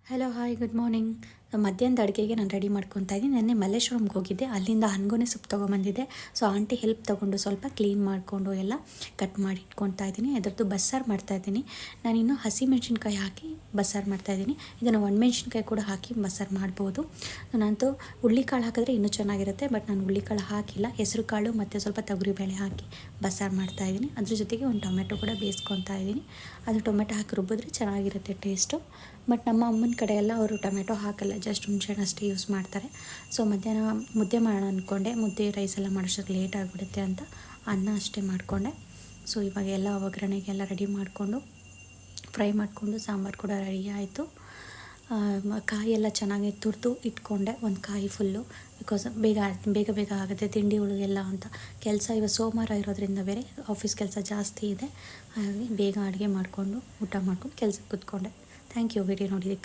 Hello hi good morning. ಮಧ್ಯಾಹ್ನದ ಅಡುಗೆಗೆ ನಾನು ರೆಡಿ ಮಾಡ್ಕೊತಾ ಇದ್ದೀನಿ. ನೆನ್ನೆ ಮಲ್ಲೇಶ್ವರಂಗೆ ಹೋಗಿದ್ದೆ, ಅಲ್ಲಿಂದ ಹನ್ಗೊನೆ ಸೊಪ್ಪು ತೊಗೊಂಬಂದಿದ್ದೆ. ಸೊ ಆಂಟಿ ಹೆಲ್ಪ್ ತೊಗೊಂಡು ಸ್ವಲ್ಪ ಕ್ಲೀನ್ ಮಾಡಿಕೊಂಡು ಎಲ್ಲ ಕಟ್ ಮಾಡಿ ಇಟ್ಕೊತಾ ಇದ್ದೀನಿ. ಅದರದ್ದು ಬಸ್ಸಾರು ಮಾಡ್ತಾಯಿದ್ದೀನಿ. ನಾನಿನ್ನು ಹಸಿಮೆಣ್ಸಿನ್ಕಾಯಿ ಹಾಕಿ ಬಸ್ಸಾರು ಮಾಡ್ತಾಯಿದ್ದೀನಿ. ಇದನ್ನು ಒಣಮೆಣ್ಸಿನ್ಕಾಯಿ ಕೂಡ ಹಾಕಿ ಬಸ್ಸಾರು ಮಾಡ್ಬೋದು. ನಾನಂತೂ ಹುಳ್ಳಿಕಾಳು ಹಾಕಿದ್ರೆ ಇನ್ನೂ ಚೆನ್ನಾಗಿರುತ್ತೆ, ಬಟ್ ನಾನು ಹುಳ್ಳಿಕಾಳು ಹಾಕಿಲ್ಲ. ಹೆಸರು ಕಾಳು ಮತ್ತು ಸ್ವಲ್ಪ ತೊಗರಿಬೇಳೆ ಹಾಕಿ ಬಸ್ಸಾರು ಮಾಡ್ತಾಯಿದ್ದೀನಿ. ಅದ್ರ ಜೊತೆಗೆ ಒಂದು ಟೊಮೆಟೊ ಕೂಡ ಬೇಯಿಸ್ಕೊತಾ ಇದ್ದೀನಿ. ಅದು ಟೊಮೆಟೊ ಹಾಕಿ ರುಬ್ಬಿದ್ರೆ ಚೆನ್ನಾಗಿರುತ್ತೆ ಟೇಸ್ಟು. ಬಟ್ ನಮ್ಮ ಅಮ್ಮನ ಕಡೆ ಎಲ್ಲ ಅವರು ಟೊಮೆಟೊ ಹಾಕಲ್ಲ, ಜಸ್ಟ್ ಹುಣಸೆಹಣ್ಣು ಅಷ್ಟೇ ಯೂಸ್ ಮಾಡ್ತಾರೆ. ಸೊ ಮಧ್ಯಾಹ್ನ ಮುದ್ದೆ ಮಾಡೋಣ ಅಂದ್ಕೊಂಡೆ, ಮುದ್ದೆ ರೈಸ್ ಎಲ್ಲ ಮಾಡೋಷ್ಟಕ್ಕೆ ಲೇಟ್ ಆಗಿಬಿಡುತ್ತೆ ಅಂತ ಅನ್ನ ಅಷ್ಟೇ ಮಾಡಿಕೊಂಡೆ. ಸೊ ಇವಾಗ ಎಲ್ಲ ಒಗ್ಗರಣೆಗೆಲ್ಲ ರೆಡಿ ಮಾಡಿಕೊಂಡು ಫ್ರೈ ಮಾಡಿಕೊಂಡು ಸಾಂಬಾರು ಕೂಡ ರೆಡಿ ಆಯಿತು. ಕಾಯಿ ಎಲ್ಲ ಚೆನ್ನಾಗಿ ತುರಿದು ಇಟ್ಕೊಂಡೆ, ಒಂದು ಕಾಯಿ ಫುಲ್ಲು, ಬಿಕಾಸ್ ಬೇಗ ಬೇಗ ಆಗುತ್ತೆ ತಿಂಡಿಗಳಿಗೆಲ್ಲ ಅಂತ. ಕೆಲಸ ಇವಾಗ ಸೋಮವಾರ ಇರೋದ್ರಿಂದ ಬೇರೆ ಆಫೀಸ್ ಕೆಲಸ ಜಾಸ್ತಿ ಇದೆ, ಹಾಗಾಗಿ ಬೇಗ ಅಡುಗೆ ಮಾಡಿಕೊಂಡು ಊಟ ಮಾಡ್ಕೊಂಡು ಕೆಲಸಕ್ಕೆ ಕೂತ್ಕೊಂಡೆ. ಥ್ಯಾಂಕ್ ಯು ವಿಡಿಯೋ ನೋಡಿದ್ದಕ್ಕೆ.